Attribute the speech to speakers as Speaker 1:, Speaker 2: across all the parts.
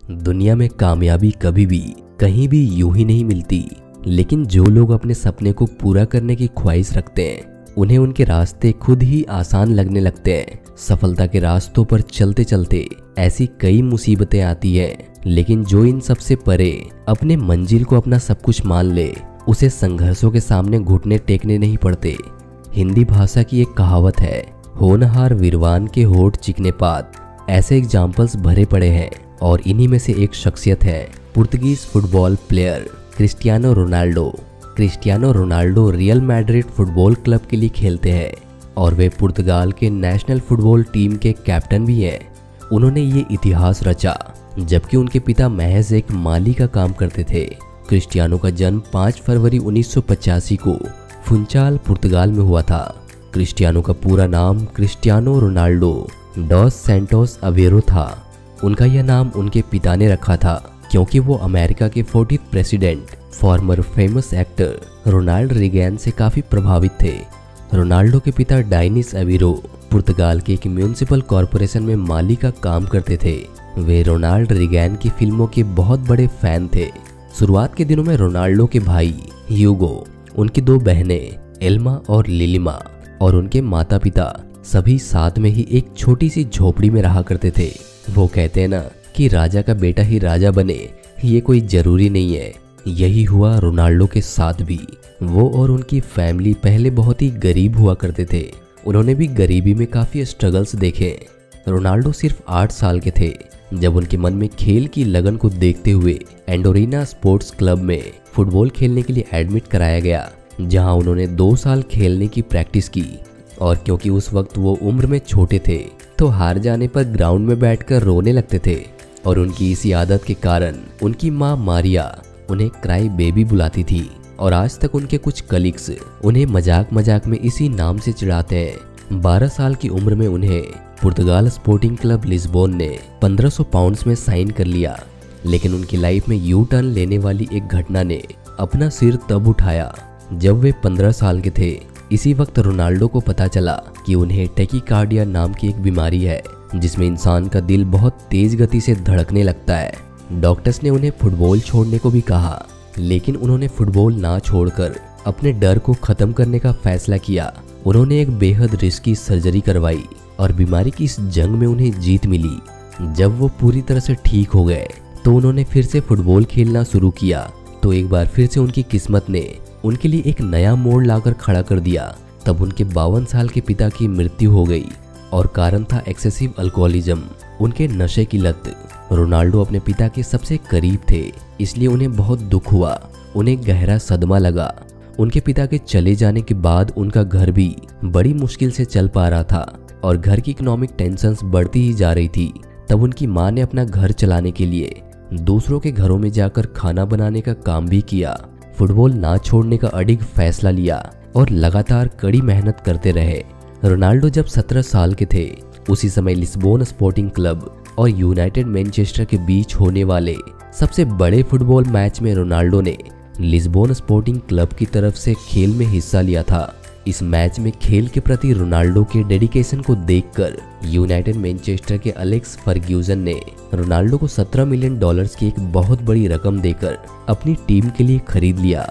Speaker 1: दुनिया में कामयाबी कभी भी कहीं भी यूं ही नहीं मिलती, लेकिन जो लोग अपने सपने को पूरा करने की ख्वाहिश रखते हैं उन्हें उनके रास्ते खुद ही आसान लगने लगते हैं। सफलता के रास्तों पर चलते चलते ऐसी कई मुसीबतें आती हैं, लेकिन जो इन सब से परे अपने मंजिल को अपना सब कुछ मान ले उसे संघर्षों के सामने घुटने टेकने नहीं पड़ते। हिंदी भाषा की एक कहावत है, होनहार वीरवान के होठ चिकने पात। ऐसे एग्जाम्पल्स भरे पड़े हैं और इन्हीं में से एक शख्सियत है Portuguese football player Cristiano Ronaldo. Cristiano Ronaldo real Madrid football club के लिए खेलते हैं और वे पुर्तगाल के नेशनल फुटबॉल टीम के कैप्टन भी हैं। उन्होंने ये इतिहास रचा जबकि उनके पिता महज एक माली का काम करते थे। क्रिस्टियानो का जन्म 5 फरवरी 1985 को फुंचाल पुर्तगाल में हुआ था। क्रिस्टियानो का पूरा नाम Cristiano Ronaldo dos Santos Aveiro था। उनका यह नाम उनके पिता ने रखा था क्योंकि वो अमेरिका के 40th president former famous actor Ronald Reagan से काफी प्रभावित थे। रोनाल्डो के पिता डाइनिस अवेरो पुर्तगाल के एक म्यूनिसिपल कॉरपोरेशन में माली का काम करते थे। वे रोनाल्ड रीगैन की फिल्मों के बहुत बड़े फैन थे। शुरुआत के दिनों में रोनाल्डो के भाई ह्यूगो, उनकी 2 बहनें एल्मा और लिलिमा और उनके माता पिता सभी साथ में ही एक छोटी सी झोपड़ी में रहा करते थे। वो कहते हैं ना कि राजा का बेटा ही राजा बने, ये कोई जरूरी नहीं है। यही हुआ रोनाल्डो के साथ भी। वो और उनकी फैमिली पहले बहुत ही गरीब हुआ करते थे। उन्होंने भी गरीबी में काफी स्ट्रगल्स देखे। रोनाल्डो सिर्फ 8 साल के थे जब उनके मन में खेल की लगन को देखते हुए एंडोरिना स्पोर्ट्स क्लब में फुटबॉल खेलने के लिए एडमिट कराया गया, जहां उन्होंने 2 साल खेलने की प्रैक्टिस की। और क्योंकि उस वक्त वो उम्र में छोटे थे तो हार जाने पर ग्राउंड में बैठकर रोने लगते थे और उनकी इसी आदत के कारण उनकी माँ मारिया उन्हें क्राई बेबी बुलाती थी और आज तक उनके कुछ कलीग्स उन्हें मजाक मजाक में इसी नाम से चिढ़ाते हैं। 12 साल की उम्र में उन्हें पुर्तगाल स्पोर्टिंग क्लब लिस्बोन ने 1500 पाउंड्स में साइन कर लिया, लेकिन उनकी लाइफ में यू टर्न लेने वाली एक घटना ने अपना सिर तब उठाया जब वे 15 साल के थे। इसी वक्त रोनाल्डो को पता चला कि उन्हें टैकीकार्डिया नाम की एक बीमारी है जिसमें इंसान का दिल बहुत तेज गति से धड़कने लगता है। डॉक्टर्स ने उन्हें फुटबॉल छोड़ने को भी कहा, लेकिन उन्होंने फुटबॉल ना छोड़कर अपने डर को खत्म करने का फैसला किया। उन्होंने एक बेहद रिस्की सर्जरी करवाई और बीमारी की इस जंग में उन्हें जीत मिली। जब वो पूरी तरह से ठीक हो गए तो उन्होंने फिर से फुटबॉल खेलना शुरू किया। तो एक बार फिर से उनकी किस्मत ने उनके लिए एक नया मोड़ लाकर खड़ा कर दिया। तब उनके 52 साल के पिता की मृत्यु हो गई और कारण था एक्सेसिव अल्कोहलिज्म, उनके नशे की लत। रोनाल्डो अपने पिता के सबसे करीब थे, इसलिए उन्हें बहुत दुख हुआ। उन्हें गहरा सदमा लगा। उनके पिता के चले जाने के बाद उनका घर भी बड़ी मुश्किल से चल पा रहा था और घर की इकोनॉमिक टेंशन्स बढ़ती ही जा रही थी। तब उनकी माँ ने अपना घर चलाने के लिए दूसरों के घरों में जाकर खाना बनाने का काम भी किया। फुटबॉल ना छोड़ने का अडिग फैसला लिया और लगातार कड़ी मेहनत करते रहे। रोनाल्डो जब 17 साल के थे उसी समय लिस्बोन स्पोर्टिंग क्लब और यूनाइटेड मैनचेस्टर के बीच होने वाले सबसे बड़े फुटबॉल मैच में रोनाल्डो ने लिस्बोन स्पोर्टिंग क्लब की तरफ से खेल में हिस्सा लिया था। इस मैच में खेल के प्रति रोनाल्डो के डेडिकेशन को देखकर यूनाइटेड मैनचेस्टर के एलेक्स फर्ग्यूसन ने रोनाल्डो को $17 मिलियन की एक बहुत बड़ी रकम देकर अपनी टीम के लिए खरीद लिया।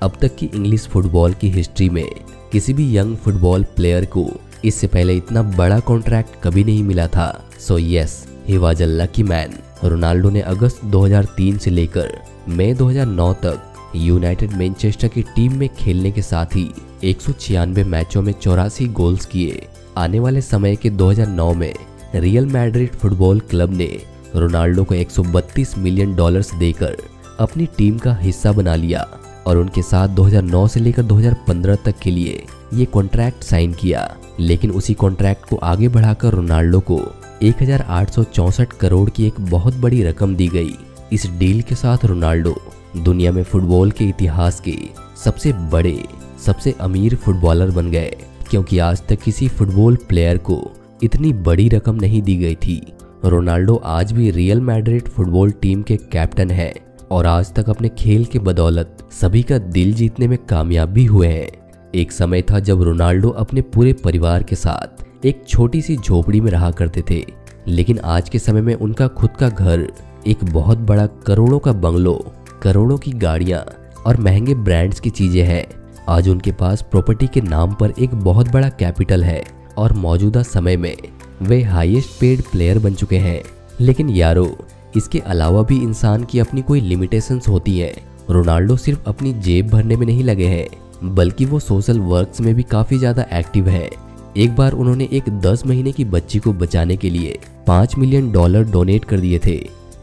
Speaker 1: अब तक की इंग्लिश फुटबॉल की हिस्ट्री में किसी भी यंग फुटबॉल प्लेयर को इससे पहले इतना बड़ा कॉन्ट्रैक्ट कभी नहीं मिला था। So yes, he was a lucky man. Ronaldo ने अगस्त 2003 से लेकर मई 2009 तक यूनाइटेड मैनचेस्टर की टीम में खेलने के साथ ही 196 मैचों में 84 गोल्स किए। आने वाले समय के 2009 में रियल मैड्रिड फुटबॉल क्लब ने रोनाल्डो को $132 मिलियन देकर अपनी टीम का हिस्सा बना लिया और उनके साथ 2009 से लेकर 2015 तक के लिए ये कॉन्ट्रैक्ट साइन किया। लेकिन उसी कॉन्ट्रैक्ट को आगे बढ़ाकर रोनाल्डो को 1864 करोड़ की एक बहुत बड़ी रकम दी गई। इस डील के साथ रोनाल्डो दुनिया में फुटबॉल के इतिहास के सबसे बड़े, सबसे अमीर फुटबॉलर बन गए, क्योंकि आज तक किसी फुटबॉल प्लेयर को इतनी बड़ी रकम नहीं दी गई थी। रोनाल्डो आज भी रियल मैड्रिड फुटबॉल टीम के कैप्टन हैं और आज तक अपने खेल के बदौलत सभी का दिल जीतने में कामयाब भी हुए हैं। एक समय था जब रोनाल्डो अपने पूरे परिवार के साथ एक छोटी सी झोपड़ी में रहा करते थे, लेकिन आज के समय में उनका खुद का घर एक बहुत बड़ा करोड़ों का बंगलो, करोड़ों की गाड़ियां और महंगे ब्रांड्स की चीजें हैं। आज उनके पास प्रॉपर्टी के नाम पर एक बहुत बड़ा कैपिटल है और मौजूदा समय में वे हाईएस्ट पेड प्लेयर बन चुके हैं। लेकिन यारो, इसके अलावा भी इंसान की अपनी कोई लिमिटेशंस होती हैं। रोनाल्डो सिर्फ अपनी जेब भरने में नहीं लगे हैं, बल्कि वो सोशल वर्क्स में भी काफी ज्यादा एक्टिव है। एक बार उन्होंने एक 10 महीने की बच्ची को बचाने के लिए $5 मिलियन डोनेट कर दिए थे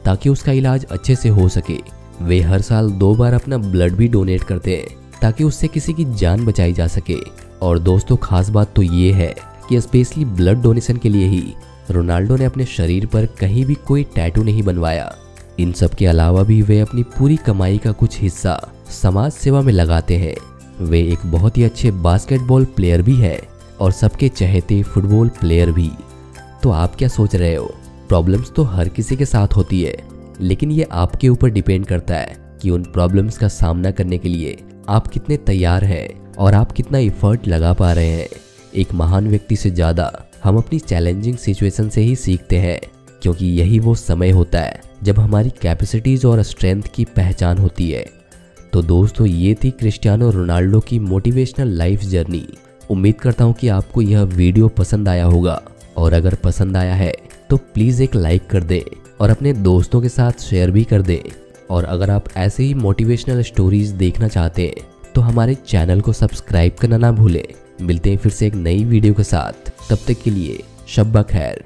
Speaker 1: ताकि उसका इलाज अच्छे से हो सके। वे हर साल 2 बार अपना ब्लड भी डोनेट करते हैं ताकि उससे किसी की जान बचाई जा सके। और दोस्तों, खास बात तो ये है कि स्पेशली ब्लड डोनेशन के लिए ही रोनाल्डो ने अपने शरीर पर कहीं भी कोई टैटू नहीं बनवाया। इन सब के अलावा भी वे अपनी पूरी कमाई का कुछ हिस्सा समाज सेवा में लगाते हैं। वे एक बहुत ही अच्छे बास्केटबॉल प्लेयर भी है और सबके चहेते फुटबॉल प्लेयर भी। तो आप क्या सोच रहे हो? प्रॉब्लम्स तो हर किसी के साथ होती है, लेकिन ये आपके ऊपर डिपेंड करता है कि उन प्रॉब्लम्स का सामना करने के लिए आप कितने तैयार हैं और आप कितना एफर्ट लगा पा रहे हैं। एक महान व्यक्ति से ज़्यादा हम अपनी चैलेंजिंग सिचुएशन से ही सीखते हैं, क्योंकि यही वो समय होता है जब हमारी कैपेसिटीज़ और स्ट्रेंथ की पहचान होती है। तो दोस्तों, ये थी क्रिस्टियानो रोनाल्डो की मोटिवेशनल लाइफ जर्नी। उम्मीद करता हूँ कि आपको यह वीडियो पसंद आया होगा, और अगर पसंद आया है तो प्लीज़ एक लाइक कर दें और अपने दोस्तों के साथ शेयर भी कर दें। और अगर आप ऐसे ही मोटिवेशनल स्टोरीज देखना चाहते हैं तो हमारे चैनल को सब्सक्राइब करना ना भूलें। मिलते हैं फिर से एक नई वीडियो के साथ, तब तक के लिए शब ब खैर।